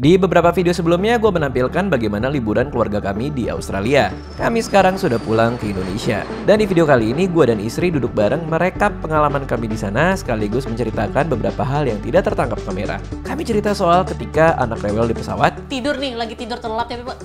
Di beberapa video sebelumnya gue menampilkan bagaimana liburan keluarga kami di Australia. Kami sekarang sudah pulang ke Indonesia. Dan di video kali ini gue dan istri duduk bareng merekap pengalaman kami di sana sekaligus menceritakan beberapa hal yang tidak tertangkap kamera. Kami cerita soal ketika anak rewel di pesawat. Tidur nih, lagi tidur terlelap ya Pak.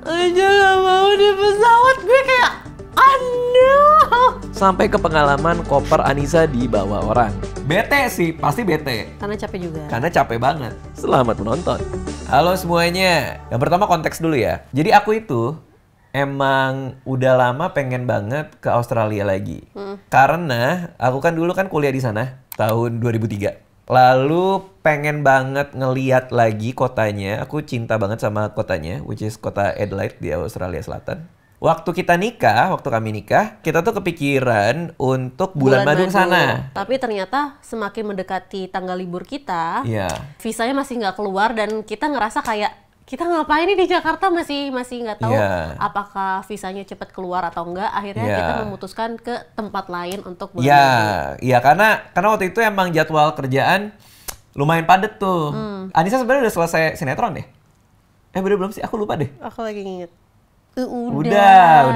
Aja gak mau di pesawat, gue kayak aduh. Sampai ke pengalaman koper Anissa dibawa orang. Bete sih, pasti bete. Karena capek juga. Karena capek banget. Selamat menonton. Halo semuanya. Yang pertama konteks dulu ya. Jadi aku itu emang udah lama pengen banget ke Australia lagi. Karena aku kan dulu kan kuliah di sana tahun 2003. Lalu pengen banget ngeliat lagi kotanya. Aku cinta banget sama kotanya, which is kota Adelaide di Australia Selatan. Waktu kami nikah, kita tuh kepikiran untuk bulan madu sana. Tapi ternyata semakin mendekati tanggal libur kita, visanya masih nggak keluar dan kita ngerasa kayak kita ngapain nih di Jakarta masih nggak tahu apakah visanya cepat keluar atau enggak. Akhirnya kita memutuskan ke tempat lain untuk bulan madu. Iya, karena waktu itu emang jadwal kerjaan lumayan padet tuh. Anissa sebenarnya udah selesai sinetron deh. Belum sih, aku lupa deh. Aku lagi nginget. Udah.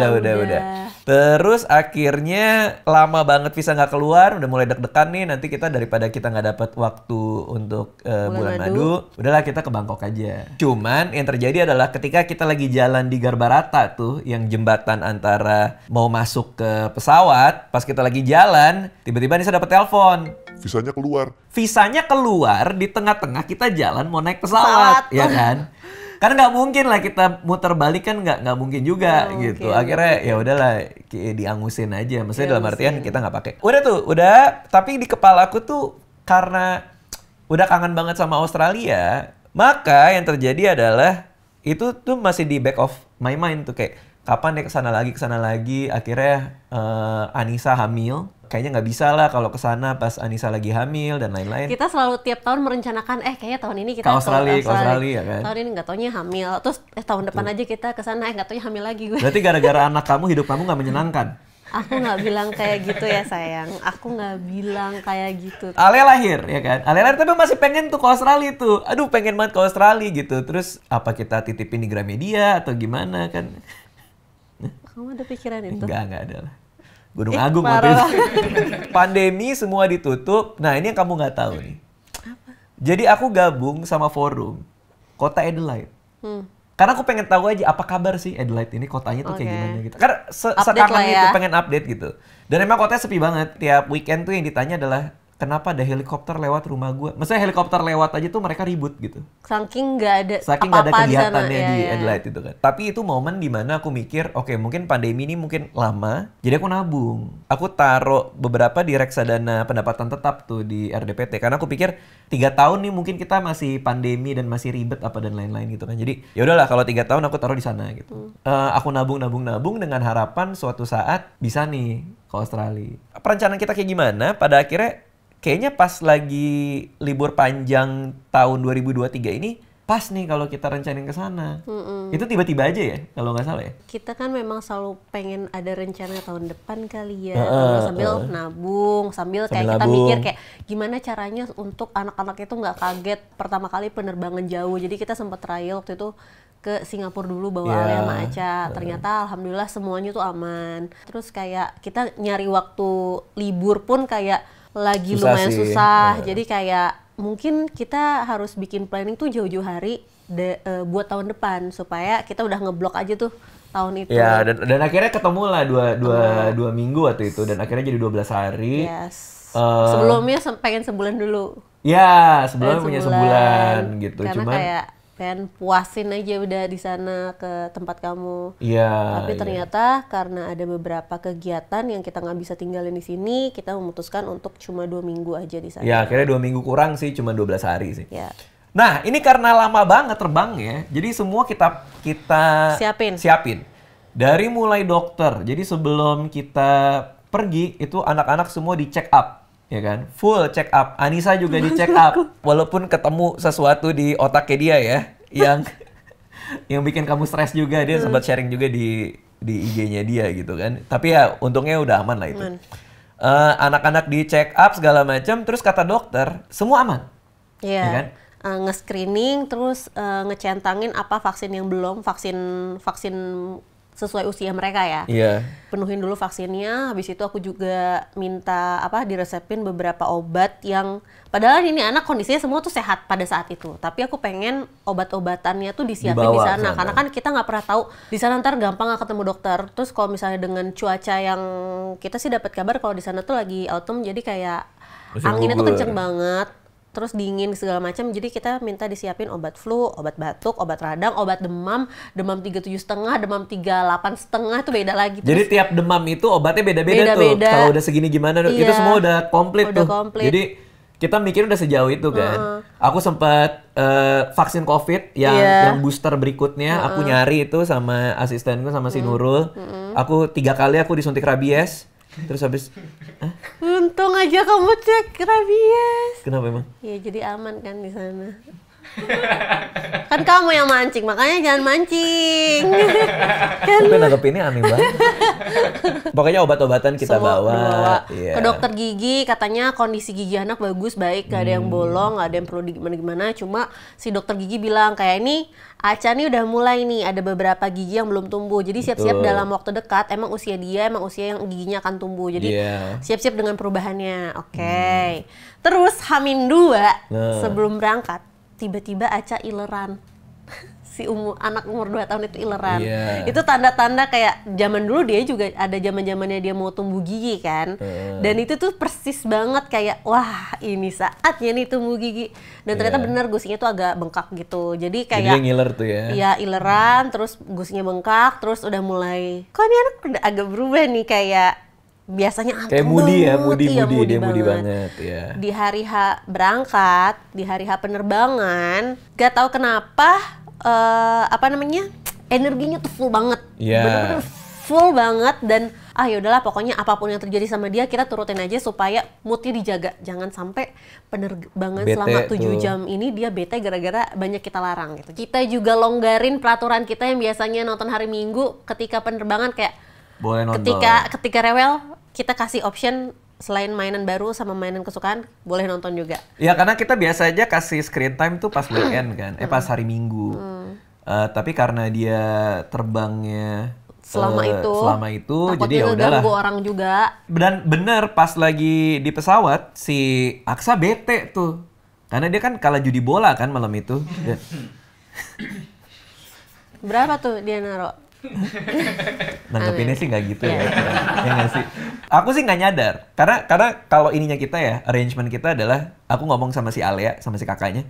Terus akhirnya lama banget visa nggak keluar, udah mulai deg-degan nih. Nanti kita daripada kita nggak dapat waktu untuk bulan madu, udahlah kita ke Bangkok aja. Cuman yang terjadi adalah ketika kita lagi jalan di Garbarata tuh, yang jembatan antara mau masuk ke pesawat, pas kita lagi jalan, tiba-tiba Nisa dapat telepon. Visanya keluar di tengah-tengah kita jalan mau naik pesawat. Ya kan? Karena nggak mungkin lah kita muter balik kan nggak mungkin juga gitu. Akhirnya ya udahlah diangusin aja. Maksudnya dalam artian kita nggak pakai. Udah. Tapi di kepala aku tuh karena udah kangen banget sama Australia, maka yang terjadi adalah itu tuh masih di back of my mind tuh kayak kapan deh kesana lagi. Akhirnya Anissa hamil. Kayaknya nggak bisa lah kalau kesana pas Anissa lagi hamil dan lain-lain. Kita selalu tiap tahun merencanakan, kayaknya tahun ini kita ke Australia kan. Tahun ini nggak taunya hamil, terus tahun depan aja kita kesana, nggak taunya hamil lagi gue. Berarti gara-gara anak kamu, hidup kamu nggak menyenangkan? Aku nggak bilang kayak gitu ya sayang. Aku nggak bilang kayak gitu. Ale lahir ya kan? Ale lahir tapi masih pengen tuh ke Australia tuh. Aduh pengen banget ke Australia gitu. Terus apa kita titipin di Gramedia atau gimana kan? Kamu ada pikiran itu? Enggak ada lah. Gunung Agung waktu itu. Pandemi semua ditutup. Nah ini yang kamu nggak tahu nih. Apa? Jadi aku gabung sama forum Kota Adelaide. Karena aku pengen tahu aja apa kabar sih Adelaide ini, kotanya tuh kayak gimana gitu. Karena sekangen itu pengen update gitu. Dan emang kotanya sepi banget. Tiap weekend tuh yang ditanya adalah kenapa ada helikopter lewat rumah gua? Maksudnya helikopter lewat aja tuh mereka ribut gitu. Saking nggak ada kegiatannya di Adelaide itu kan. Tapi itu momen dimana aku mikir, oke, mungkin pandemi ini mungkin lama, jadi aku nabung. Aku taruh beberapa di reksadana pendapatan tetap tuh di RDPT. Karena aku pikir 3 tahun nih mungkin kita masih pandemi dan masih ribet apa dan lain-lain gitu kan. Jadi ya udahlah kalau 3 tahun aku taruh di sana gitu. Aku nabung dengan harapan suatu saat bisa nih ke Australia. Perencanaan kita kayak gimana? Pada akhirnya kayaknya pas lagi libur panjang tahun 2023 ini pas nih kalau kita rencanain ke sana. Itu tiba-tiba aja ya kalau nggak salah ya. Kita kan memang selalu pengen ada rencana tahun depan kali ya. Sambil nabung, sambil kayak kita mikir kayak gimana caranya untuk anak-anak itu nggak kaget pertama kali penerbangan jauh. Jadi kita sempat trial waktu itu ke Singapura dulu bawa Ale sama Aca. Ternyata alhamdulillah semuanya tuh aman. Terus kayak kita nyari waktu libur pun kayak lagi lumayan susah. Jadi kayak mungkin kita harus bikin planning tuh jauh-jauh hari buat tahun depan supaya kita udah ngeblok aja tuh tahun itu. Ya, dan akhirnya ketemu lah dua minggu waktu itu dan akhirnya jadi 12 hari. Yes. Sebelumnya pengen sebulan dulu. Ya, sebelumnya punya sebulan gitu. Karena cuman kayak pengen puasin aja udah di sana ke tempat kamu. Iya. Tapi ternyata karena ada beberapa kegiatan yang kita nggak bisa tinggalin di sini, kita memutuskan untuk cuma 2 minggu aja di sana. Ya, akhirnya 2 minggu kurang sih, cuma 12 hari sih. Ya. Nah, ini karena lama banget terbangnya, jadi semua kita siapin. Dari mulai dokter. Jadi sebelum kita pergi, itu anak-anak semua di check up. Ya kan, full check up. Anissa juga di check up, walaupun ketemu sesuatu di otaknya dia ya, yang bikin kamu stres juga. Dia sempat sharing juga di IG-nya dia gitu kan. Tapi ya untungnya udah aman lah itu. Anak-anak di check up segala macam, terus kata dokter semua aman. Iya. Ya kan? nge-screening, terus ngecentangin apa vaksin yang belum, vaksin sesuai usia mereka ya. Iya. Penuhin dulu vaksinnya, habis itu aku juga minta diresepin beberapa obat yang padahal ini anak kondisinya semua tuh sehat pada saat itu. Tapi aku pengen obat-obatannya tuh disiapin di sana. Karena kan kita nggak pernah tahu di sana ntar gampang nggak ketemu dokter. Terus kalau misalnya dengan cuaca yang kita sih dapat kabar kalau di sana tuh lagi autumn, jadi kayak anginnya tuh kenceng banget. Terus dingin segala macam, jadi kita minta disiapin obat flu, obat batuk, obat radang, obat demam 37,5, demam 38,5 itu beda lagi. Jadi tiap demam itu obatnya beda-beda tuh. Kalau udah segini gimana, itu semua udah komplit tuh. Jadi kita mikir udah sejauh itu kan. Aku sempat vaksin COVID yang booster berikutnya, aku nyari itu sama asistenku sama si Nurul. Aku 3 kali aku disuntik rabies. Terus habis, untung aja kamu cek rabies. Kenapa emang? Ya jadi aman kan di sana. Kan kamu yang mancing, makanya jangan mancing. Kan nanggep ini aneh banget. Pokoknya obat-obatan kita bawa. Ke dokter gigi, katanya kondisi gigi anak bagus, baik, gak ada yang bolong, gak ada yang perlu gimana-gimana. Cuma si dokter gigi bilang kayak ini Aca nih udah mulai nih ada beberapa gigi yang belum tumbuh. Jadi siap-siap dalam waktu dekat, emang usia yang giginya akan tumbuh. Jadi siap-siap dengan perubahannya. Oke. Terus H-2 sebelum berangkat, tiba-tiba Aca ileran. Si anak umur 2 tahun itu ileran. Itu tanda-tanda kayak zaman dulu dia juga ada zaman-zamannya dia mau tumbuh gigi kan. Dan itu tuh persis banget kayak wah ini saatnya nih tumbuh gigi. Dan ternyata bener gusinya tuh agak bengkak gitu. Jadi kayak dia ngiler tuh ya. Iya, ileran, terus gusinya bengkak, terus udah mulai kok ini anak udah agak berubah nih kayak biasanya kayak moody banget ya. Di hari H berangkat, di hari H penerbangan, gak tahu kenapa energinya tuh full banget. Bener-bener full banget dan yaudahlah pokoknya apapun yang terjadi sama dia kita turutin aja supaya moodnya dijaga. Jangan sampai penerbangan bete selama 7 jam ini dia bete gara-gara banyak kita larang gitu. Kita juga longgarin peraturan kita yang biasanya nonton hari Minggu ketika penerbangan kayak boleh nonton. Ketika rewel kita kasih option selain mainan baru sama mainan kesukaan boleh nonton juga. Ya karena kita biasa aja kasih screen time tuh pas weekend kan, pas hari Minggu. Tapi karena dia terbangnya selama itu jadi ya udahlah. Ganggu orang juga. Dan bener pas lagi di pesawat si Aksa bete tuh. Karena dia kan kalah judi bola kan malam itu. Berapa tuh dia naro? Nanggepinnya sih nggak gitu ya. Ya nggak sih. Aku sih nggak nyadar. Karena kalau ininya kita ya, arrangement kita adalah aku ngomong sama si Alia, sama si kakaknya.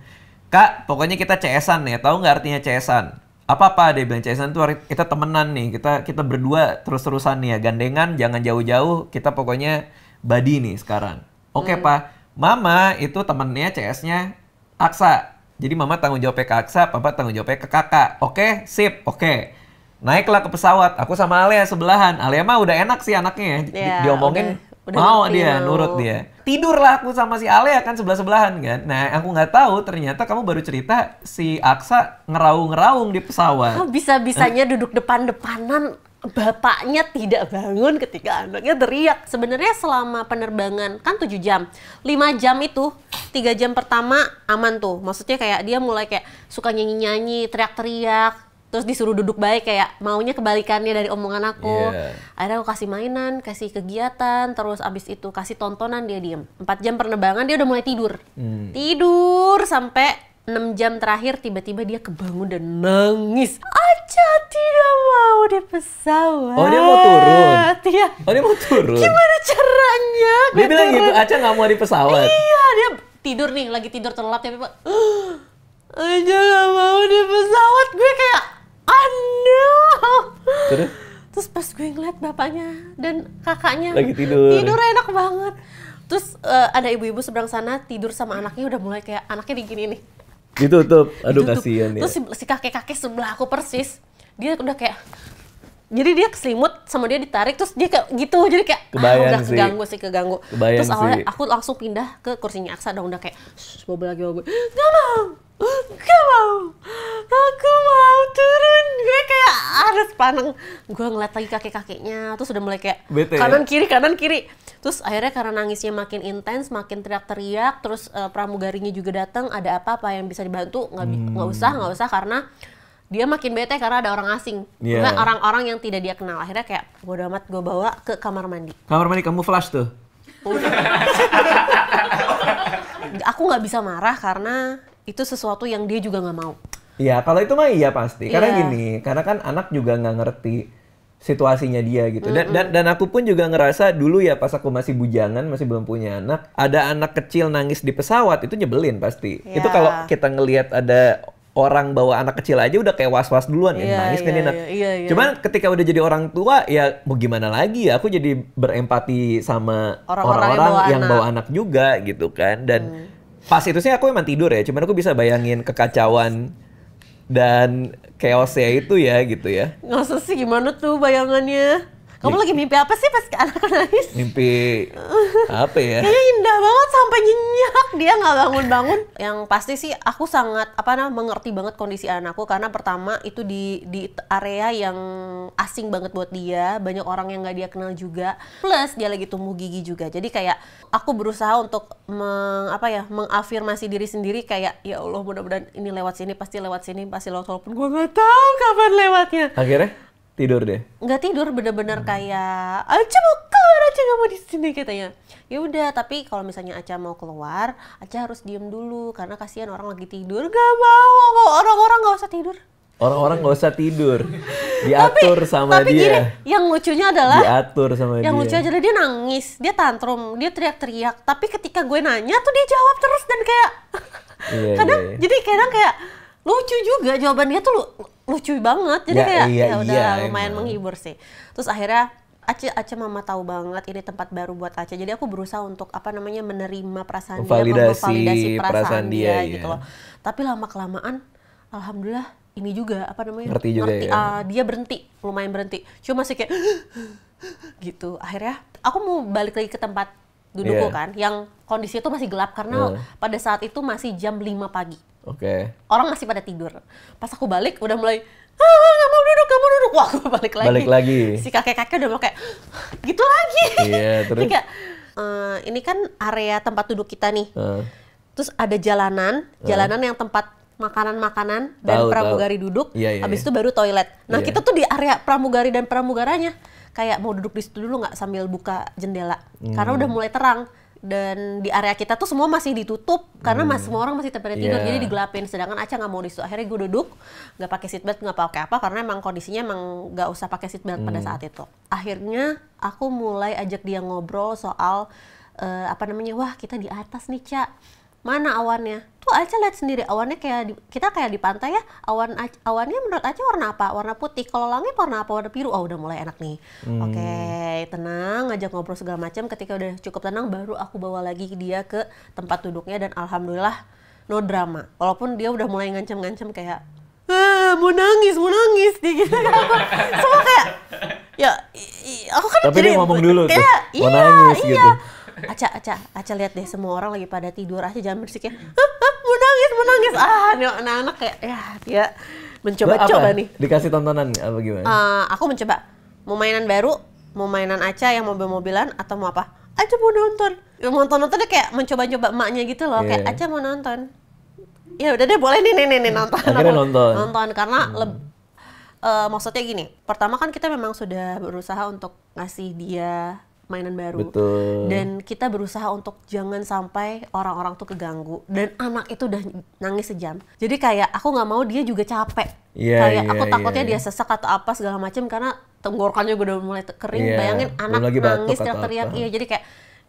Kak, pokoknya kita CS-an ya. Tahu nggak artinya CS-an? Apa-apa dia bilang CS-an tuh kita temenan nih. Kita berdua terus-terusan nih ya. Gandengan, jangan jauh-jauh. Kita pokoknya buddy nih sekarang. Oke, Pak. Mama itu temennya CS-nya Aksa. Jadi mama tanggung jawabnya ke Aksa, papa tanggung jawabnya ke kakak. Oke, sip. Oke. Naiklah ke pesawat, aku sama Alia sebelahan. Alia mah udah enak sih anaknya ya. Diomongin udah mau dia, nurut dia. Tidurlah aku sama si Alia kan sebelah-sebelahan kan. Nah aku nggak tahu ternyata kamu baru cerita si Aksa ngeraung-ngeraung di pesawat. Bisa-bisanya duduk depan-depanan, bapaknya tidak bangun ketika anaknya teriak. Sebenarnya selama penerbangan kan 7 jam, 5 jam itu 3 jam pertama aman tuh. Maksudnya kayak dia mulai kayak suka nyanyi-nyanyi, teriak-teriak. Terus disuruh duduk baik kayak maunya kebalikannya dari omongan aku. Akhirnya aku kasih mainan, kasih kegiatan, terus abis itu kasih tontonan dia diem. 4 jam penerbangan dia udah mulai tidur. Tidur sampai 6 jam terakhir tiba-tiba dia kebangun dan nangis. Aca tidak mau di pesawat. Oh dia mau turun? Iya. Oh dia mau turun? Gimana caranya? Dia bilang gitu, Aca nggak mau di pesawat? Iya, dia tidur nih, lagi tidur terlelap tapi Aca nggak mau di pesawat. Gue kayak Terus pas gue ngeliat bapaknya dan kakaknya lagi tidur enak banget. Terus ada ibu-ibu seberang sana tidur sama anaknya udah mulai kayak anaknya digini nih. Ditutup, aduh kasihan ya. Terus si kakek-kakek sebelah aku persis, dia udah kayak, jadi dia keselimut sama dia ditarik terus dia kayak gitu, jadi kayak udah keganggu. Terus awalnya aku langsung pindah ke kursinya Aksa dong, udah kayak bobo lagi. Gak mau, aku mau turun. Gue kayak harus paneng. Gue ngeliat lagi kakek-kakeknya, terus udah mulai kayak Bete, kanan kiri. Terus akhirnya karena nangisnya makin intens, makin teriak-teriak, terus pramugarinya juga datang, ada apa yang bisa dibantu? Nggak usah karena dia makin bete karena ada orang asing. Maksudnya orang-orang yang tidak dia kenal. Akhirnya kayak bodo amat, gue bawa ke kamar mandi. Kamar mandi kamu flash tuh? Aku nggak bisa marah karena itu sesuatu yang dia juga nggak mau. Iya, kalau itu mah iya pasti. Karena gini, karena kan anak juga nggak ngerti situasinya dia gitu. Dan aku pun juga ngerasa dulu ya pas aku masih bujangan, masih belum punya anak, ada anak kecil nangis di pesawat itu nyebelin pasti. Itu kalau kita ngelihat ada orang bawa anak kecil aja udah kayak was-was duluan nangis kan anak. Cuman ketika udah jadi orang tua ya mau gimana lagi ya, aku jadi berempati sama orang-orang yang bawa anak juga gitu kan. Dan pas itu sih aku emang tidur ya, cuman aku bisa bayangin kekacauan dan chaosnya itu ya gitu ya. Nggak usah sih, gimana tuh bayangannya? Kamu lagi mimpi apa sih pas anak nangis? Mimpi apa ya? Kayaknya indah banget sampai nyenyak, dia nggak bangun-bangun. Yang pasti sih aku sangat mengerti banget kondisi anakku karena pertama itu di area yang asing banget buat dia, banyak orang yang nggak dia kenal juga. Plus dia lagi tumbuh gigi juga. Jadi kayak aku berusaha untuk mengafirmasi diri sendiri kayak ya Allah mudah-mudahan ini lewat sini pasti lewat walaupun gue nggak tahu kapan lewatnya. Akhirnya tidur deh. Nggak tidur, bener-bener kayak Aca mau keluar, Aca nggak mau di sini katanya. Ya udah, tapi kalau misalnya Aca mau keluar, Aca harus diem dulu karena kasihan orang lagi tidur. Gak mau, orang-orang nggak usah tidur. Orang-orang nggak usah tidur, diatur sama tapi dia. Gini, yang lucunya adalah diatur sama dia. Yang lucu adalah dia nangis, dia tantrum, dia teriak-teriak. Tapi ketika gue nanya tuh dia jawab terus dan kayak jadi kadang kayak lucu juga jawaban dia tuh lucu banget. Jadi lumayan menghibur sih. Terus akhirnya Aca mama tahu banget ini tempat baru buat Aca. Jadi aku berusaha untuk menerima perasaan dia, memvalidasi perasaan dia gitu loh. Tapi lama-kelamaan alhamdulillah ini juga ngerti juga ya. Dia lumayan berhenti. Cuma masih kayak gitu. Akhirnya aku mau balik lagi ke tempat dudukku kan, yang kondisi itu masih gelap karena pada saat itu masih jam 5 pagi. Orang masih pada tidur. Pas aku balik udah mulai nggak mau duduk. Wah, aku balik lagi. Si kakek-kakek udah mau kayak gitu lagi. Terus kayak ini kan area tempat duduk kita nih. Terus ada jalanan yang tempat makanan dan pramugari duduk. Habis itu baru toilet. Nah, kita tuh di area pramugari dan pramugaranya. Kayak mau duduk di situ dulu nggak sambil buka jendela. Karena udah mulai terang. Dan di area kita tuh semua masih ditutup karena semua orang masih pada tidur, jadi digelapin. Sedangkan Aca nggak mau di situ. Akhirnya gue duduk, nggak pakai seatbelt, nggak pakai apa karena emang kondisinya emang nggak usah pakai seatbelt pada saat itu. Akhirnya aku mulai ajak dia ngobrol soal wah kita di atas nih Ca, mana awannya? Tuh Aca lihat sendiri awannya kita kayak di pantai ya. Awannya menurut Aca warna apa? Warna putih. Kalau langit warna apa? Warna biru. Oh udah mulai enak nih. Oke, tenang, ngajak ngobrol segala macam. Ketika udah cukup tenang, baru aku bawa lagi dia ke tempat duduknya dan alhamdulillah no drama. Walaupun dia udah mulai ngancam-ngancam kayak mau nangis dia gitu. Semua kayak ya aku kan tapi dia ngomong dulu tuh mau nangis gitu. Aca lihat deh semua orang lagi pada tidur, Aca jangan berisik ya. Mau nangis. Anak-anak kayak ya dia mencoba-coba nih. Dikasih tontonan apa gimana? Aku mencoba mau mainan baru, mau mainan Aca yang mobil-mobilan atau mau apa? Aca mau nonton. Nontonnya kayak mencoba-coba emaknya gitu loh. Kayak Aca mau nonton. Ya udah deh boleh nih nonton. Akhirnya nonton karena maksudnya gini. Pertama kan kita memang sudah berusaha untuk ngasih dia mainan baru. Betul. Dan kita berusaha untuk jangan sampai orang-orang tuh keganggu. Dan anak itu udah nangis sejam. Jadi kayak aku nggak mau dia juga capek. Aku takutnya dia sesak atau apa segala macam karena tenggorokannya udah mulai kering. Bayangin anak nangis teriak-teriak. Jadi kayak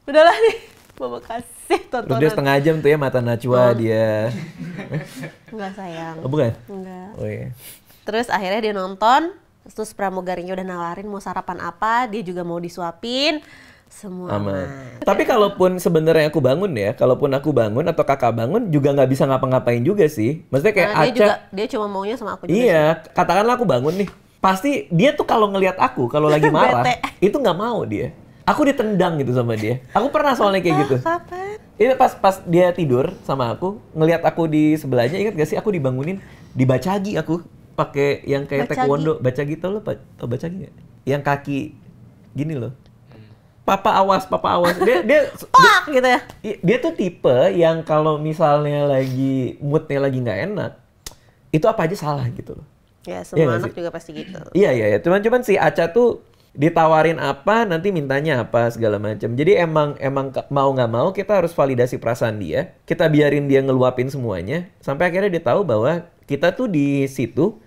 udahlah nih, mama kasih tontonan. Terus dia setengah jam tuh ya mata Najwa dia. Enggak sayang. Oh bukan? Enggak. Oh iya. Terus akhirnya dia nonton. Terus pramugarinya udah nawarin mau sarapan apa, dia juga mau disuapin, semua aman. Tapi kalaupun sebenarnya aku bangun atau kakak bangun juga nggak bisa ngapa-ngapain juga sih. Maksudnya kayak dia cuma maunya sama aku juga. Iya, katakanlah aku bangun nih, pasti dia tuh kalau ngelihat aku kalau lagi marah itu nggak mau dia. Aku ditendang gitu sama dia. Aku pernah soalnya kayak gitu. Kapan? Ini pas dia tidur sama aku, ngelihat aku di sebelahnya, ingat gak sih aku dibangunin, dibacagi aku. pakai yang kayak Bacagi. taekwondo, baca gitu lo, tau baca nggak? Yang kaki gini loh. Papa awas. Dia Pak gitu ya. dia tuh tipe yang kalau misalnya lagi moodnya lagi nggak enak, itu apa aja salah gitu loh. Ya, Iya semua nggak anak sih? juga pasti gitu. Iya. Cuman si Aca tuh ditawarin apa, nanti mintanya apa segala macam. Jadi emang mau nggak mau kita harus validasi perasaan dia. Kita biarin dia ngeluapin semuanya sampai akhirnya dia tahu bahwa kita tuh di situ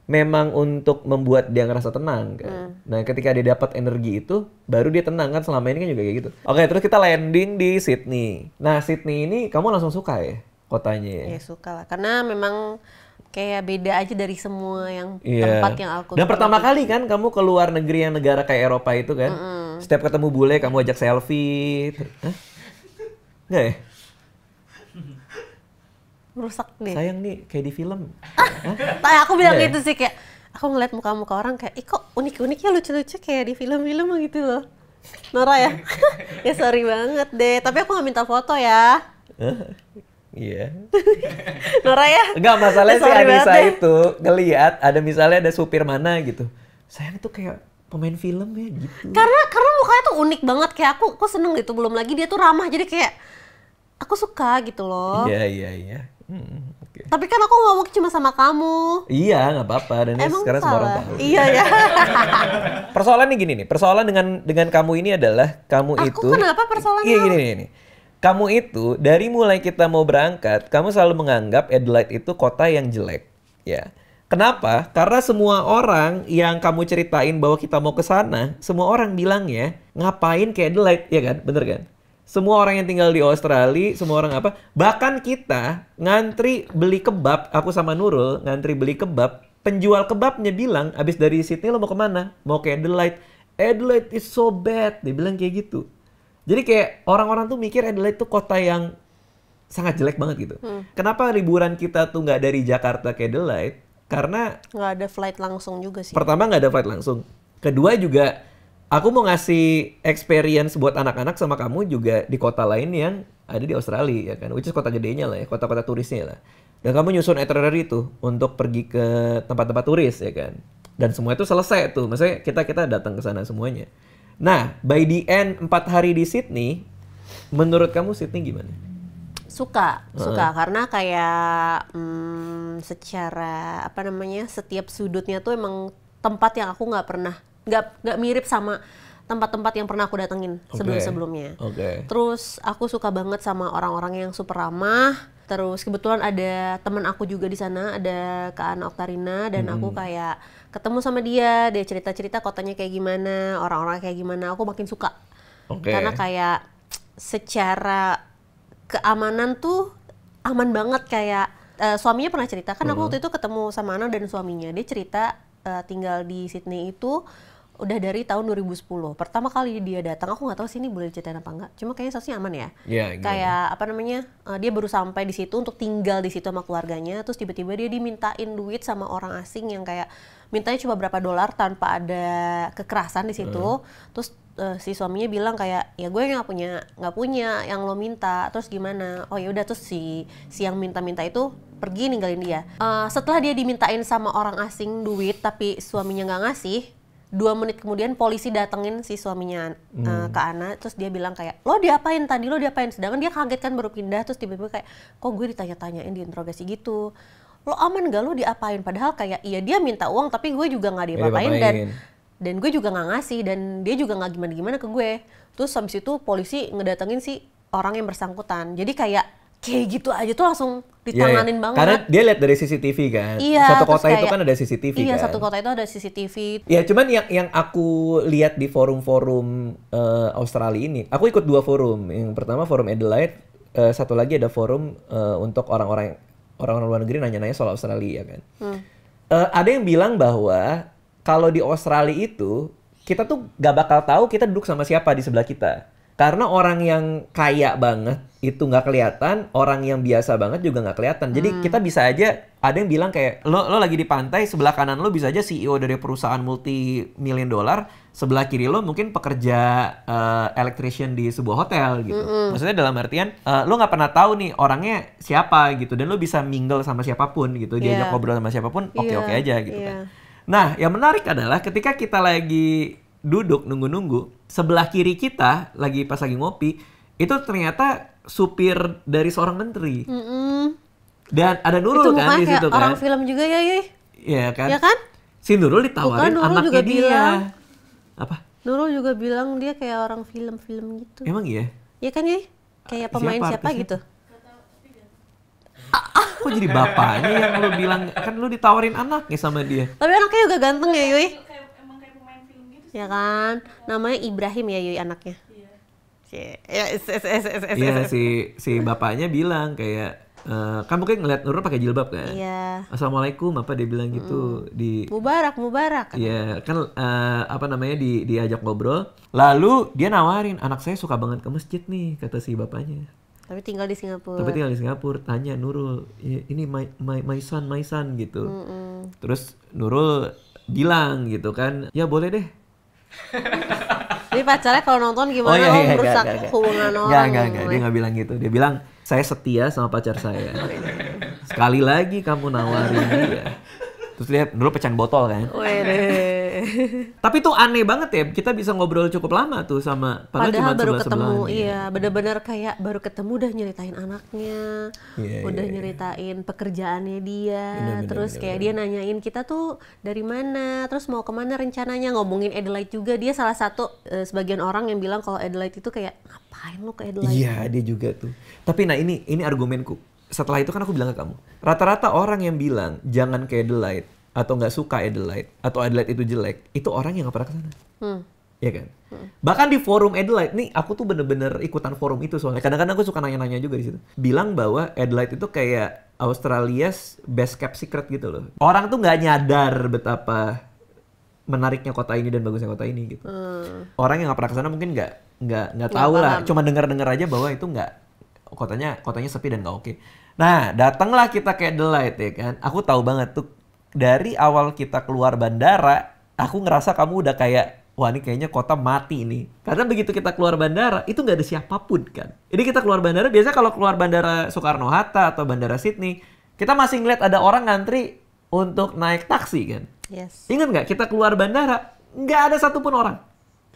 memang untuk membuat dia ngerasa tenang kan. Nah, ketika dia dapat energi itu, baru dia tenang kan. Selama ini kan juga kayak gitu. Oke, terus kita landing di Sydney. Nah, Sydney ini kamu langsung suka ya kotanya ya? Ya suka lah, karena memang kayak beda aja dari semua yang Iya. tempat yang aku Dan pertama temati. kali kan kamu ke luar negeri yang negara kayak Eropa itu kan, setiap ketemu bule kamu ajak selfie. Hah? Nggak ya? Rusak deh. Sayang nih kayak di film. Kayak aku bilang Iya ya? gitu sih, kayak aku ngeliat muka-muka orang kayak, ih kok unik-uniknya lucu-lucu kayak di film-film gitu loh. Nora ya? Ya sorry banget deh, tapi aku nggak minta foto ya. Iya. Nora ya? Enggak, masalahnya si Sorry banget Anissa deh. itu ngelihat ada misalnya ada supir mana gitu. Sayang tuh kayak pemain film ya gitu. Karena mukanya tuh unik banget, kayak aku seneng gitu. Belum lagi dia tuh ramah, jadi kayak aku suka gitu loh. Iya. Oke. Tapi kan aku ngomong cuma sama kamu. Iya, nggak apa-apa. Dan ini Emang sekarang semua orang salah? tahu. Iya ya. Persoalannya gini nih, persoalan dengan kamu ini adalah kamu Aku itu. kenapa persoalannya? Iya gini. Kamu itu dari mulai kita mau berangkat, kamu selalu menganggap Adelaide itu kota yang jelek, ya. Kenapa? Karena semua orang yang kamu ceritain bahwa kita mau ke sana, semua orang bilangnya ngapain ke Adelaide, ya kan? Bener kan? Semua orang yang tinggal di Australia, semua orang apa? Bahkan kita ngantri beli kebab, aku sama Nurul ngantri beli kebab, penjual kebabnya bilang, abis dari Sydney lo mau kemana? Mau ke Adelaide. Adelaide is so bad, dia bilang kayak gitu. Jadi kayak orang-orang tuh mikir Adelaide tuh kota yang sangat jelek banget gitu. Kenapa liburan kita tuh nggak dari Jakarta ke Adelaide? Karena Nggak ada flight langsung juga sih. pertama nggak ada flight langsung. Kedua juga aku mau ngasih experience buat anak-anak sama kamu juga di kota lain yang ada di Australia ya kan. Which is kota gedenya lah ya, kota-kota turisnya lah. Dan kamu nyusun itinerary tuh untuk pergi ke tempat-tempat turis ya kan. Dan semua itu selesai tuh. Maksudnya kita datang ke sana semuanya. Nah, by the end 4 hari di Sydney, menurut kamu Sydney gimana? Suka karena kayak secara apa namanya, setiap sudutnya tuh emang tempat yang aku nggak mirip sama tempat-tempat yang pernah aku datengin sebelum-sebelumnya. Oke. Terus aku suka banget sama orang-orang yang super ramah. Terus kebetulan ada teman aku juga di sana, ada Kak Ana Oktarina, dan aku kayak ketemu sama dia cerita-cerita kotanya kayak gimana, orang-orang kayak gimana, aku makin suka. Oke. Karena kayak secara keamanan tuh aman banget, kayak suaminya pernah cerita, kan aku waktu itu ketemu sama Ana dan suaminya, dia cerita tinggal di Sydney itu udah dari tahun 2010. Pertama kali dia datang, aku nggak tahu sih ini boleh diceritain apa enggak. Cuma kayaknya seharusnya aman ya. Iya, Kayak apa namanya? Dia baru sampai di situ untuk tinggal di situ sama keluarganya, terus tiba-tiba dia dimintain duit sama orang asing yang kayak mintanya cuma berapa $, tanpa ada kekerasan di situ. Terus si suaminya bilang kayak, ya gue nggak punya yang lo minta. Terus gimana? Oh ya udah, terus si yang minta-minta itu pergi ninggalin dia. Setelah dia dimintain sama orang asing duit tapi suaminya nggak ngasih, 2 menit kemudian polisi datengin si suaminya ke Ana, terus dia bilang kayak, lo diapain tadi, lo diapain? Sedangkan dia kaget kan baru pindah, terus tiba-tiba kayak, kok gue ditanya-tanyain, diinterogasi gitu. Lo aman gak, lo diapain? Padahal kayak, iya dia minta uang tapi gue juga gak diapain, dan gue juga gak ngasih, dan dia juga gak gimana-gimana ke gue. Terus habis itu polisi ngedatengin si orang yang bersangkutan. Jadi kayak gitu aja tuh langsung ditanganin banget. Karena dia lihat dari CCTV kan. Iya, satu terus kota itu kayak, kan ada CCTV iya, kan. satu kota itu ada CCTV. Ya cuman yang aku lihat di forum-forum Australia ini, aku ikut 2 forum. Yang pertama forum Adelaide, satu lagi ada forum untuk orang-orang luar negeri nanya-nanya soal Australia kan. Ada yang bilang bahwa kalau di Australia itu kita tuh gak bakal tahu kita duduk sama siapa di sebelah kita. Karena orang yang kaya banget itu nggak kelihatan, orang yang biasa banget juga nggak kelihatan. Jadi kita bisa aja ada yang bilang kayak lo lagi di pantai, sebelah kanan lo bisa aja CEO dari perusahaan multi-million dollar, sebelah kiri lo mungkin pekerja electrician di sebuah hotel gitu. Maksudnya dalam artian lo nggak pernah tahu nih orangnya siapa gitu, dan lo bisa mingle sama siapapun gitu, diajak ngobrol sama siapapun oke-oke aja gitu kan. Nah, yang menarik adalah ketika kita lagi duduk nunggu-nunggu, sebelah kiri kita pas lagi ngopi, itu ternyata supir dari seorang menteri. Dan ada Nurul kan di situ kan. Orang film juga ya, Yuy. Iya kan? Ya kan? Si Nurul ditawarin Nurul anaknya juga dia. Bilang, apa? Nurul juga bilang dia kayak orang film-film gitu. Emang iya? Iya kan, Yuy? Kayak pemain siapa gitu. Kok jadi bapaknya yang lu bilang, kan lu ditawarin anaknya sama dia. Tapi anaknya juga ganteng ya, Yuy. Emang kayak pemain film gitu. Ya kan? Namanya Ibrahim ya, Yuy, anaknya. Iya, si bapaknya bilang kayak kan mungkin ngeliat Nurul pakai jilbab kan. Iya. Assalamualaikum apa dia bilang gitu di Mubarak. Iya, kan apa namanya diajak ngobrol. Lalu dia nawarin, anak saya suka banget ke masjid nih, kata si bapaknya. Tapi tinggal di Singapura. Tanya Nurul, ini my son gitu. Terus Nurul bilang gitu kan, ya boleh deh. Jadi pacarnya kalau nonton gimana merusak hubungan orang. Enggak. Dia nggak bilang gitu. Dia bilang, saya setia sama pacar saya. Sekali lagi kamu nawarin dia. Terus lihat, Nurul pecahin botol kan. Tapi tuh aneh banget ya, kita bisa ngobrol cukup lama tuh sama padahal baru ketemu, iya, bener-bener kayak baru ketemu udah nyeritain anaknya, udah nyeritain pekerjaannya dia, terus kayak dia nanyain kita tuh dari mana, terus mau kemana rencananya, ngomongin Adelaide juga. Dia salah satu sebagian orang yang bilang kalau Adelaide itu kayak ngapain lo ke Adelaide? Iya, dia juga tuh. Tapi nah ini argumenku. Setelah itu kan aku bilang ke kamu, rata-rata orang yang bilang jangan ke Adelaide atau nggak suka Adelaide atau Adelaide itu jelek, itu orang yang nggak pernah kesana. Iya kan? Bahkan di forum Adelaide, nih aku tuh bener-bener ikutan forum itu soalnya. Kadang-kadang aku suka nanya-nanya juga di situ. Bilang bahwa Adelaide itu kayak Australia's best kept secret gitu loh. Orang tuh nggak nyadar betapa menariknya kota ini dan bagusnya kota ini gitu. Orang yang nggak pernah kesana mungkin nggak tahu lah. Cuma dengar-dengar aja bahwa itu nggak, kotanya sepi dan nggak oke. Nah, datanglah kita ke Adelaide ya kan. Aku tahu banget tuh dari awal kita keluar bandara, aku ngerasa kamu udah kayak, wah ini kayaknya kota mati nih. Karena begitu kita keluar bandara, itu nggak ada siapapun kan. Jadi kita keluar bandara, biasanya kalau keluar bandara Soekarno-Hatta atau bandara Sydney, kita masih ngeliat ada orang ngantri untuk naik taksi kan. Yes. Ingat nggak, kita keluar bandara, nggak ada satupun orang.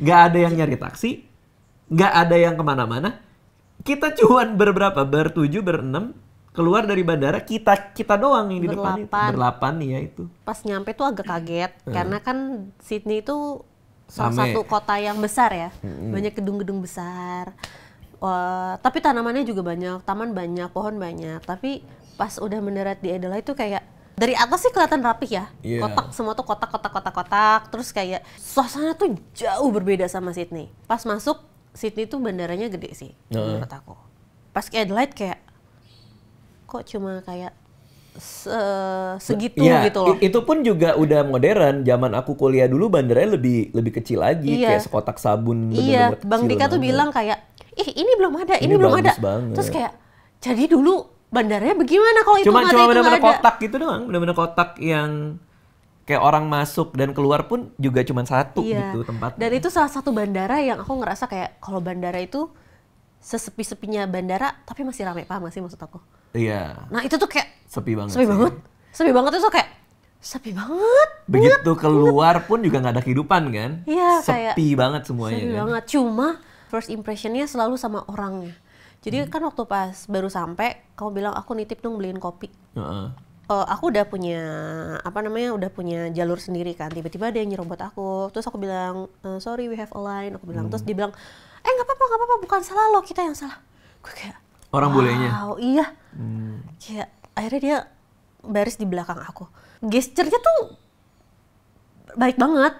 Nggak ada yang nyari taksi, nggak ada yang kemana-mana. Kita cuman bertujuh, berenam, keluar dari bandara, kita doang yang di depan itu. Berlapan ya itu. Pas nyampe tuh agak kaget, karena kan Sydney itu salah satu kota yang besar ya. Banyak gedung-gedung besar. Tapi tanamannya juga banyak, taman banyak, pohon banyak. Tapi pas udah mendarat di Adelaide itu kayak, dari atas sih kelihatan rapih ya. Kotak, semua tuh kotak. Terus kayak suasana tuh jauh berbeda sama Sydney. Pas masuk, Sydney tuh bandaranya gede sih, menurut aku. Pas ke Adelaide kayak, kok cuma kayak segitu gitu loh. Itu pun juga udah modern. Zaman aku kuliah dulu bandaranya lebih kecil lagi, kayak sekotak sabun. Iya, Bang Dika tuh bilang kayak, ini belum ada, ini belum ada. Banget. Terus kayak, jadi dulu bandaranya bagaimana kalau itu nggak ada? Cuma bener-bener kotak gitu doang, bener-bener kotak yang kayak orang masuk dan keluar pun juga cuma satu gitu tempatnya. Dan itu salah satu bandara yang aku ngerasa kayak, kalau bandara itu sesepi-sepinya bandara, tapi masih ramai, paham gak sih maksud aku? Iya. Nah itu tuh kayak sepi banget itu tuh kayak sepi banget. Begitu keluar pun juga nggak ada kehidupan kan? Iya, sepi banget semuanya. Sepi banget. Cuma first impressionnya selalu sama orangnya. Jadi kan waktu pas baru sampai, kamu bilang aku nitip dong beliin kopi. Aku udah punya udah punya jalur sendiri kan. Tiba-tiba ada yang nyerobot aku. Terus aku bilang, sorry we have a line. Aku bilang, terus dia bilang, nggak apa-apa, bukan salah lo, kita yang salah. Gue kayak, orang bulenya. Iya. Kayak akhirnya dia baris di belakang aku. Gesturnya tuh baik banget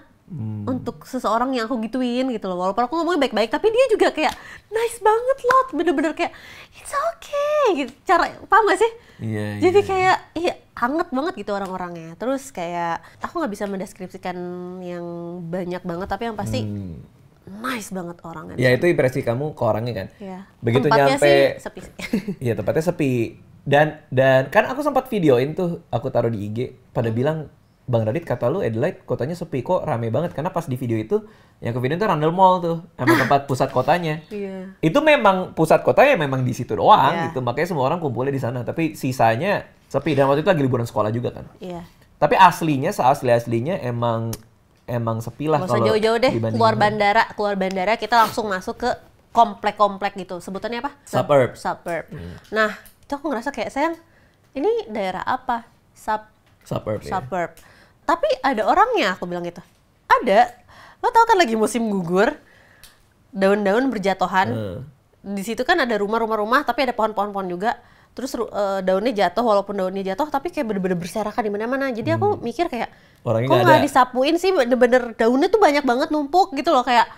untuk seseorang yang aku gituin gitu loh. Walaupun aku ngomongnya baik-baik, tapi dia juga kayak nice banget loh. Bener-bener kayak it's okay gitu. Cara, paham gak sih? Iya. Jadi kayak hangat banget gitu orang-orangnya. Terus kayak aku nggak bisa mendeskripsikan yang banyak banget, tapi yang pasti nice banget orangnya. Ya itu impresi kamu ke orangnya kan? Iya. Begitu tempatnya nyampe, sih sepi. Iya tempatnya sepi. Dan kan aku sempat videoin tuh, aku taruh di IG, pada bilang, Bang Radit kata lu Adelaide kotanya sepi, kok rame banget. Karena pas di video itu, yang ke video itu Rundle Mall tuh, emang tempat pusat kotanya. Iya. Itu memang pusat kotanya memang di situ doang gitu, makanya semua orang kumpulnya di sana. Tapi sisanya sepi, dan waktu itu lagi liburan sekolah juga kan. Iya. Tapi aslinya, seasli-aslinya emang sepi lah. Nggak usah jauh-jauh deh, keluar bandara kita langsung masuk ke komplek-komplek gitu. Sebutannya apa? Suburb. Nah, itu aku ngerasa kayak, sayang, ini daerah apa? Suburb. Ya. Suburb. Tapi ada orangnya, aku bilang gitu. Ada. Lo tau kan lagi musim gugur, daun-daun berjatuhan. Di situ kan ada rumah-rumah, tapi ada pohon-pohon juga. Terus daunnya jatuh, walaupun daunnya jatuh, tapi kayak bener-bener berserakan di mana-mana. Jadi aku mikir kayak, orangnya kok nggak disapuin sih? Bener-bener daunnya tuh banyak banget numpuk gitu loh, kayak.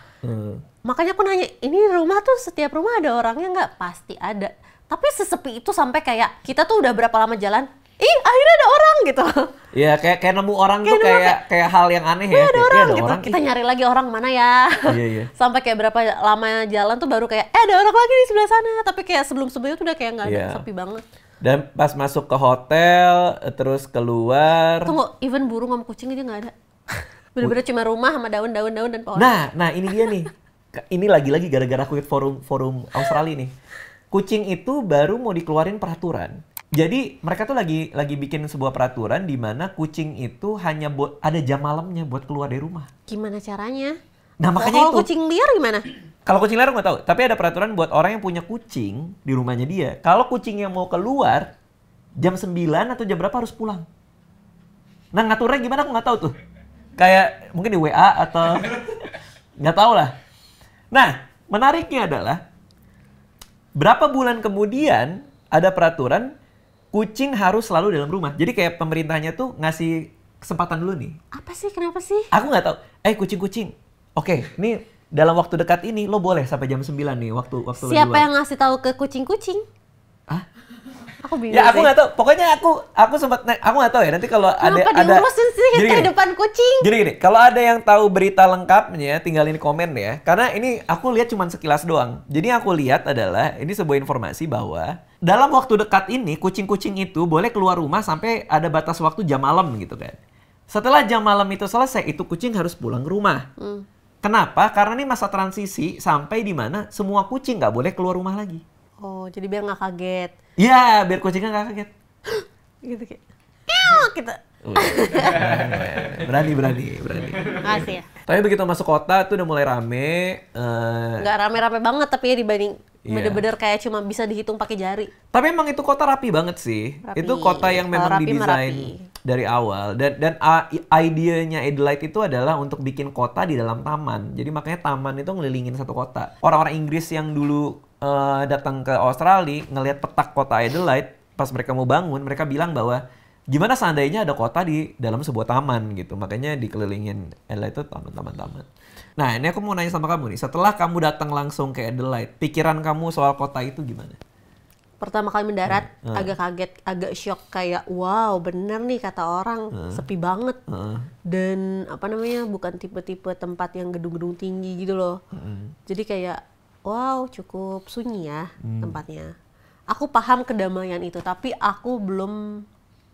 Makanya aku nanya, ini rumah tuh setiap rumah ada orangnya nggak? Pasti ada. Tapi sesepi itu sampai kayak kita tuh udah berapa lama jalan, akhirnya ada orang gitu. Iya, kayak nemu orang tuh kayak hal yang aneh ya. Ada orang ada gitu. Orang, kita nyari lagi orang mana ya. Iya. Sampai kayak berapa lama jalan tuh baru kayak ada orang lagi di sebelah sana. Tapi kayak sebelum-sebelumnya tuh udah kayak nggak ada, sepi banget. Dan pas masuk ke hotel, terus keluar. Tunggu, even burung sama kucing aja nggak ada. Bener-bener cuma rumah sama daun-daun dan pohon. Nah ini dia nih. Ini lagi-lagi gara-gara aku ikut forum Australia nih. Kucing itu baru mau dikeluarin peraturan. Jadi mereka tuh lagi bikin sebuah peraturan di mana kucing itu hanya ada jam malamnya buat keluar dari rumah. Gimana caranya? Nah makanya kalau kucing liar gimana? Kalau kucing liar nggak tahu. Tapi ada peraturan buat orang yang punya kucing di rumahnya dia. Kalau kucingnya mau keluar jam 9 atau jam berapa harus pulang. Nah ngaturnya gimana aku nggak tahu tuh. Kayak mungkin di WA atau nggak tahu lah. Nah menariknya adalah berapa bulan kemudian ada peraturan kucing harus selalu dalam rumah. Jadi kayak pemerintahnya tuh ngasih kesempatan dulu nih. Apa sih? Kenapa sih? Aku nggak tahu. Kucing-kucing. Oke, ini dalam waktu dekat ini lo boleh sampai jam 9 nih waktu Siapa yang ngasih tahu ke kucing-kucing? Hah? Aku bingung. Ya aku nggak tahu. Pokoknya aku sempat aku nggak tahu ya. Nanti kalau ada diurusin sih kehidupan kucing. Gini. Kalau ada yang tahu berita lengkapnya, tinggalin komen ya. Karena ini aku lihat cuma sekilas doang. Jadi yang aku lihat adalah ini sebuah informasi bahwa dalam waktu dekat ini kucing-kucing itu boleh keluar rumah sampai ada batas waktu jam malam gitu kan. Setelah jam malam itu selesai, itu kucing harus pulang ke rumah. Kenapa? Karena ini masa transisi sampai di mana semua kucing nggak boleh keluar rumah lagi. Oh, jadi biar nggak kaget. Iya, biar kucingnya nggak kaget. Gitu kayak. Kita. Berani. Makasih ya. Tapi begitu masuk kota tuh udah mulai rame. Nggak rame-rame banget tapi ya dibanding bener-bener kayak cuma bisa dihitung pakai jari. Tapi emang itu kota rapi banget sih. Rapi. Itu kota yang memang didesain dari awal. Dan idenya Adelaide itu adalah untuk bikin kota di dalam taman. Jadi makanya taman itu ngelilingin satu kota. Orang-orang Inggris yang dulu datang ke Australia ngelihat petak kota Adelaide pas mereka mau bangun, mereka bilang bahwa gimana seandainya ada kota di dalam sebuah taman gitu. Makanya dikelilingin Adelaide itu taman-taman. Nah, ini aku mau nanya sama kamu nih. Setelah kamu datang langsung ke Adelaide, pikiran kamu soal kota itu gimana? Pertama kali mendarat agak kaget, agak shock kayak wow, bener nih kata orang, sepi banget. Dan apa namanya, bukan tipe-tipe tempat yang gedung-gedung tinggi gitu loh. Jadi kayak wow, cukup sunyi ya tempatnya. Aku paham kedamaian itu, tapi aku belum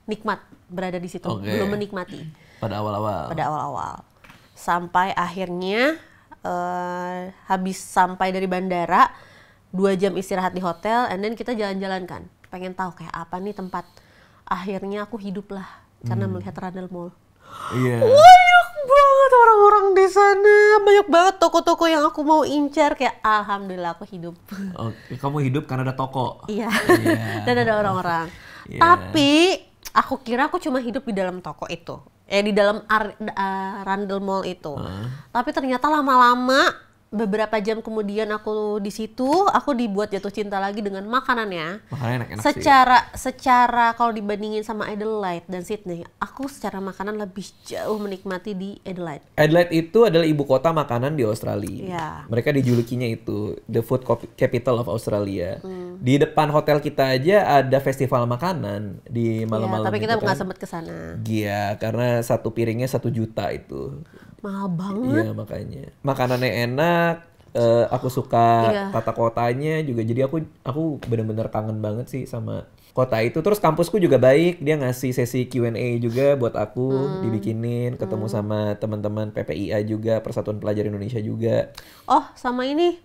nikmat berada di situ, belum menikmati. Pada awal-awal. Sampai akhirnya habis sampai dari bandara 2 jam istirahat di hotel, and then kita jalan-jalan kan, pengen tahu kayak apa nih tempat. Akhirnya aku hidup lah karena melihat Rundle Mall. Iya. Banyak banget orang-orang di sana, banyak banget toko-toko yang aku mau incar, kayak alhamdulillah aku hidup. Oke, kamu hidup karena ada toko. Iya. Dan ada orang-orang. Tapi aku kira aku cuma hidup di dalam toko itu. Di dalam Rundle Mall itu. Tapi ternyata lama-lama beberapa jam kemudian aku di situ, aku dibuat jatuh cinta lagi dengan makanannya. Makanannya enak-enak secara kalau dibandingin sama Adelaide dan Sydney, aku secara makanan lebih jauh menikmati di Adelaide. Adelaide itu adalah ibu kota makanan di Australia. Ya. Mereka dijulukinya itu the food capital of Australia. Di depan hotel kita aja ada festival makanan di malam-malam. Tapi kita nggak sempat ke sana. Iya, karena satu piringnya 1 juta itu. Mahal banget. Iya makanya. Makanannya enak, aku suka tata kotanya juga. Jadi aku benar-benar kangen banget sih sama kota itu. Terus kampusku juga baik, dia ngasih sesi Q&A juga buat aku, dibikinin, ketemu sama teman-teman PPIA juga, Persatuan Pelajar Indonesia juga. Oh, sama ini.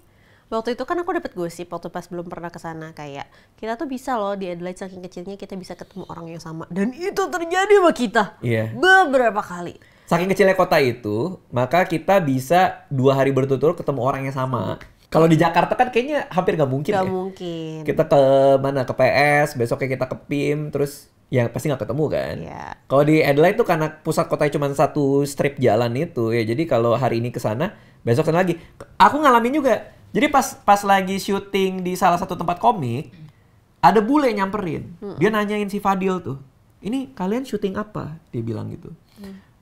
Waktu itu kan aku dapat gosip waktu pas belum pernah ke sana, kayak kita tuh bisa loh di Adelaide saking kecilnya kita bisa ketemu orang yang sama. Dan itu terjadi sama kita. Iya. Beberapa kali. Saking kecilnya kota itu, maka kita bisa 2 hari berturut-turut ketemu orang yang sama. Kalau di Jakarta kan kayaknya hampir nggak mungkin Gak ya. mungkin. Kita ke mana? Ke PS, besoknya kita ke PIM, terus ya pasti nggak ketemu kan. Iya. Kalau di Adelaide tuh karena pusat kotanya cuma satu strip jalan itu ya, jadi kalau hari ini ke sana, besok sana lagi. Aku ngalamin juga. Jadi pas lagi syuting di salah satu tempat komik, ada bule nyamperin. Dia nanyain si Fadil tuh, ini kalian syuting apa? Dia bilang gitu.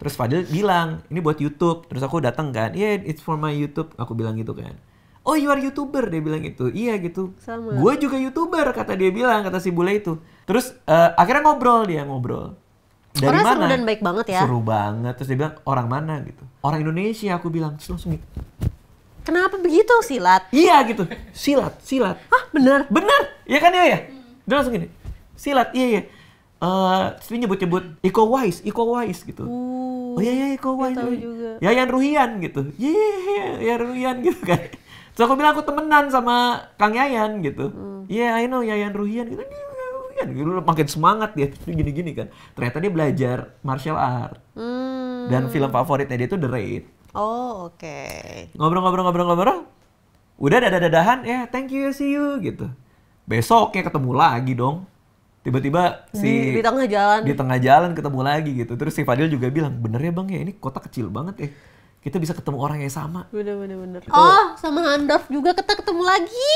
Terus Fadil bilang, ini buat YouTube. Terus aku datang kan, yeah it's for my YouTube. Aku bilang gitu kan. Oh you are YouTuber, dia bilang gitu. Iya gitu. Sama. Gue juga YouTuber, kata dia bilang, kata si bule itu. Terus akhirnya ngobrol. Dari Orangnya mana? seru dan baik banget ya. Seru banget. Terus dia bilang, orang mana gitu. Orang Indonesia, aku bilang. Terus langsung gitu. Kenapa begitu, Silat? Iya gitu. Silat. Hah, bener? Benar. Iya kan ya? Dia langsung gini. Silat, iya. Terus dia nyebut Iko Wise gitu. Oh iya Iko Wise. tahu juga. Yayan Ruhian gitu. Iya, Yayan Ruhian gitu kan. Terus aku bilang aku temenan sama Kang Yayan gitu. Iya, I know Yayan Ruhian gitu. Ruhian gitu. Makin semangat dia. Terus gini-gini kan. Ternyata dia belajar martial art. Dan film favoritnya dia itu The Raid. Oh, oke. Ngobrol. Udah dadah-dadahan, ya thank you, see you gitu. Besoknya ketemu lagi dong. Tiba-tiba Di tengah jalan. Di tengah jalan ketemu lagi gitu. Terus si Fadil juga bilang, bener ya bang ya, ini kota kecil banget ya. Kita bisa ketemu orang yang sama. Bener. Oh, sama Handorf juga kita ketemu lagi.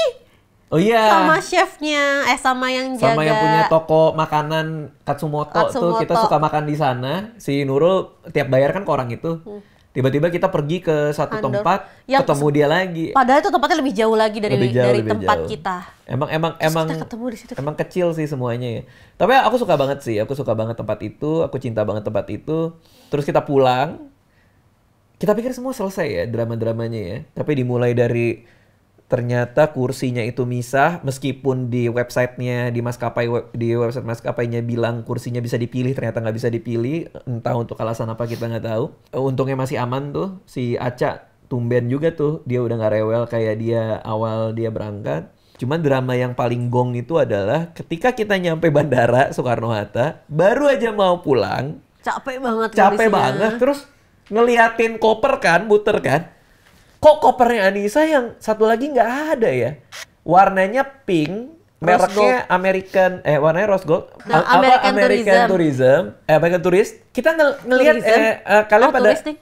Oh iya. Sama chefnya, sama yang jaga. Sama yang punya toko makanan Katsumoto tuh, kita suka makan di sana. Si Nurul tiap bayar kan ke orang itu. Tiba-tiba kita pergi ke satu tempat, ketemu dia lagi. Padahal itu tempatnya lebih jauh lagi dari tempat jauh. kita. Emang kita ketemu di situ. Emang kecil sih semuanya ya. Tapi aku suka banget sih, aku suka banget tempat itu, aku cinta banget tempat itu. Terus kita pulang, kita pikir semua selesai ya drama-dramanya ya. Tapi dimulai dari ternyata kursinya itu misah, meskipun di websitenya, di website maskapainya bilang kursinya bisa dipilih, ternyata nggak bisa dipilih. Entah untuk alasan apa kita nggak tahu. Untungnya masih aman tuh, si Aca tumben juga tuh, dia udah nggak rewel kayak dia awal dia berangkat. Cuman drama yang paling gong itu adalah ketika kita nyampe bandara Soekarno-Hatta, baru aja mau pulang. Capek banget. Terus ngeliatin koper kan, muter kan. Kok kopernya Anissa yang satu lagi nggak ada ya? Warnanya pink, mereknya warnanya rose gold. American Tourist. Kita ngelihat kalian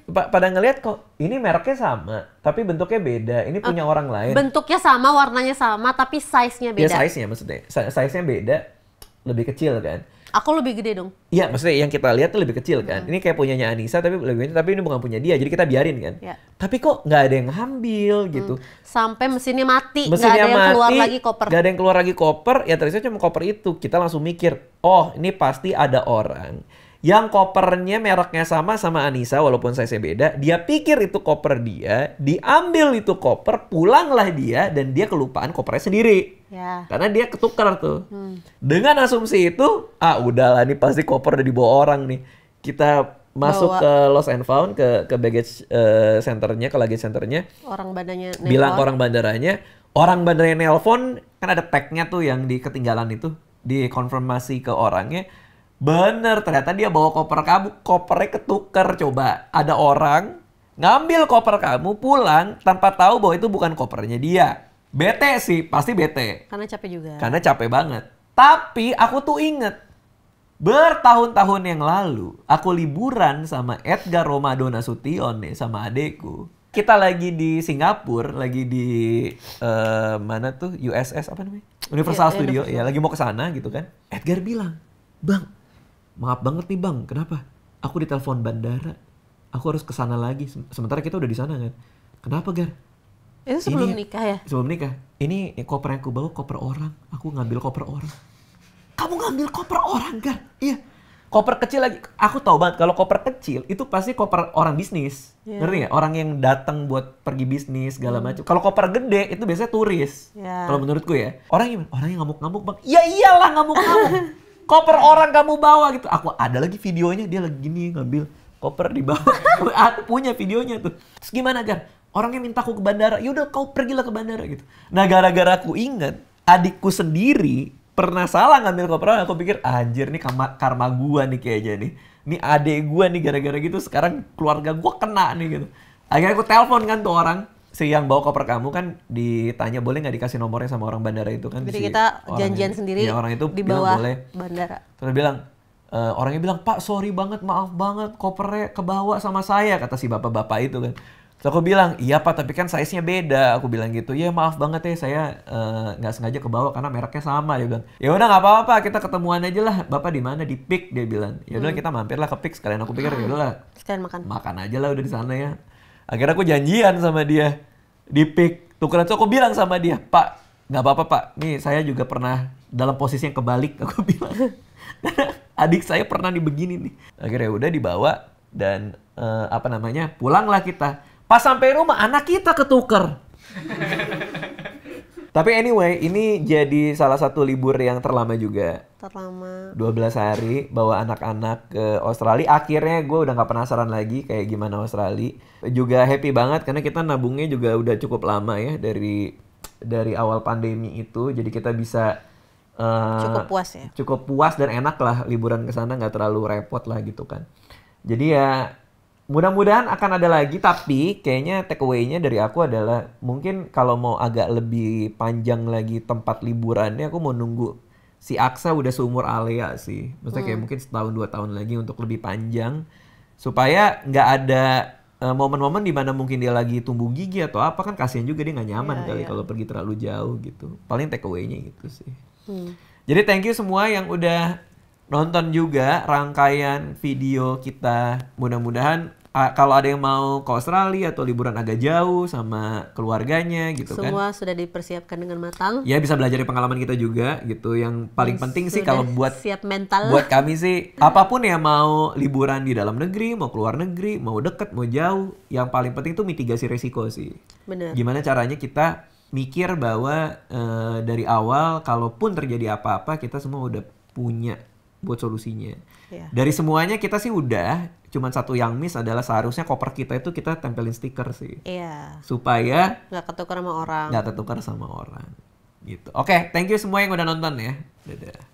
pada ngelihat kok ini mereknya sama, tapi bentuknya beda. Ini punya orang lain. Bentuknya sama, warnanya sama, tapi size-nya beda. Ya size-nya maksudnya. Size-nya beda, lebih kecil kan. Aku lebih gede dong. Iya, maksudnya yang kita lihat tuh lebih kecil kan. Ini kayak punyanya Anissa tapi lebih gede, tapi ini bukan punya dia. Jadi kita biarin kan. Ya. Tapi kok nggak ada yang ngambil gitu. Sampai mesinnya mati, nggak ada yang keluar lagi koper. Nggak ada yang keluar lagi koper, ya terusnya cuma koper itu. Kita langsung mikir, oh ini pasti ada orang yang kopernya mereknya sama Anissa walaupun size-nya beda. Dia pikir itu koper dia, diambil itu koper, pulanglah dia dan dia kelupaan kopernya sendiri. Ya. Karena dia ketukar tuh. Dengan asumsi itu, udahlah nih pasti koper udah dibawa orang nih. Kita masuk ke Lost and Found, ke baggage centernya, ke luggage centernya. Orang bandaranya nelpon. Bilang ke orang bandaranya nelpon, kan ada tag-nya tuh yang di ketinggalan itu, dikonfirmasi ke orangnya. Bener, ternyata dia bawa koper kamu, kopernya ketukar. Coba, ada orang ngambil koper kamu pulang tanpa tahu bahwa itu bukan kopernya dia. Bete sih, pasti bete. Karena capek juga. Karena capek banget. Tapi aku tuh inget, bertahun-tahun yang lalu, aku liburan sama Edgar Romado Nasution nih, sama adekku. Kita lagi di Singapura, lagi di mana tuh, USS apa namanya? Universal Studio, ya lagi mau ke sana gitu kan. Edgar bilang, "Bang, maaf banget nih bang, kenapa? Aku ditelepon bandara, aku harus ke sana lagi. Sementara kita udah di sana kan. Kenapa Gar? Itu sebelum nikah ya? Sebelum nikah. Ini koper yang aku bawa koper orang. Aku ngambil koper orang. Kamu ngambil koper orang Gar? Iya. Koper kecil lagi, aku tahu banget kalau koper kecil itu pasti koper orang bisnis. Ngerti nggak? Orang yang datang buat pergi bisnis segala macam. Kalau koper gede itu biasanya turis. Kalau menurutku ya. Orangnya ngamuk-ngamuk, Bang. Ya iyalah ngamuk-ngamuk. Koper orang kamu bawa gitu. Aku ada lagi videonya, dia lagi gini ngambil koper di bawah. Aku punya videonya tuh. Terus gimana, Gar? Orangnya minta aku ke bandara. Yaudah kau pergilah ke bandara gitu. Nah gara-gara aku ingat adikku sendiri pernah salah ngambil koper orang. Aku pikir anjir nih karma gua nih kayaknya nih. Ini adek gua nih gara-gara gitu. Sekarang keluarga gua kena nih gitu. Akhirnya aku telepon kan tuh orang. Si yang bawa koper kamu kan ditanya boleh nggak dikasih nomornya sama orang bandara itu kan. Jadi kita janjian sendiri ya, orang itu di bilang bawah boleh. bandara. Terus bilang, orangnya bilang, Pak sorry banget, maaf banget kopernya kebawa sama saya. Kata si bapak-bapak itu kan. Terus aku bilang, iya Pak, tapi kan size-nya beda. Aku bilang gitu, ya maaf banget ya, saya nggak sengaja kebawa karena mereknya sama. Dia bilang, ya udah nggak apa-apa, kita ketemuan aja lah. Bapak di mana? Di Pik, dia bilang. Ya udah kita mampirlah ke Pik sekalian. Aku pikir ya udahlah. Sekalian makan. Makan aja lah udah di sana ya. Akhirnya aku janjian sama dia di Pik. Tukeran tuh aku bilang sama dia, Pak, nggak apa-apa Pak. Nih saya juga pernah dalam posisi yang kebalik. Aku bilang, adik saya pernah nih begini nih. Akhirnya udah dibawa dan pulanglah kita. Pas sampai rumah, anak kita ketuker. Tapi anyway, ini jadi salah satu libur yang terlama juga. Terlama. 12 hari bawa anak-anak ke Australia. Akhirnya gue udah gak penasaran lagi kayak gimana Australia. Juga happy banget karena kita nabungnya juga udah cukup lama ya. Dari awal pandemi itu. Jadi kita bisa... cukup puas ya? Cukup puas dan enak lah liburan ke sana, gak terlalu repot lah gitu kan. Jadi ya... Mudah-mudahan akan ada lagi, tapi kayaknya takeaway-nya dari aku adalah mungkin kalau mau agak lebih panjang lagi tempat liburannya, aku mau nunggu si Aksa udah seumur Alea sih. Maksudnya kayak mungkin setahun 2 tahun lagi untuk lebih panjang. Supaya nggak ada momen-momen di mana mungkin dia lagi tumbuh gigi atau apa, kan kasihan juga dia nggak nyaman kali kalau pergi terlalu jauh gitu. Paling takeaway-nya gitu sih. Jadi thank you semua yang udah nonton juga rangkaian video kita. Mudah-mudahan kalau ada yang mau ke Australia atau liburan agak jauh sama keluarganya gitu kan. Semua sudah dipersiapkan dengan matang. Ya bisa belajar dari pengalaman kita juga gitu. Yang paling penting sih kalau buat siap mental. Buat kami sih apapun ya, mau liburan di dalam negeri, mau keluar negeri, mau deket, mau jauh, yang paling penting tuh mitigasi resiko sih. Benar. Gimana caranya kita mikir bahwa dari awal kalaupun terjadi apa-apa kita semua udah punya buat solusinya. Dari semuanya kita sih udah, cuman satu yang miss adalah seharusnya koper kita itu kita tempelin stiker sih. Supaya nggak ketukar sama orang. Nggak ketukar sama orang. Gitu. Oke, thank you semua yang udah nonton ya. Dadah.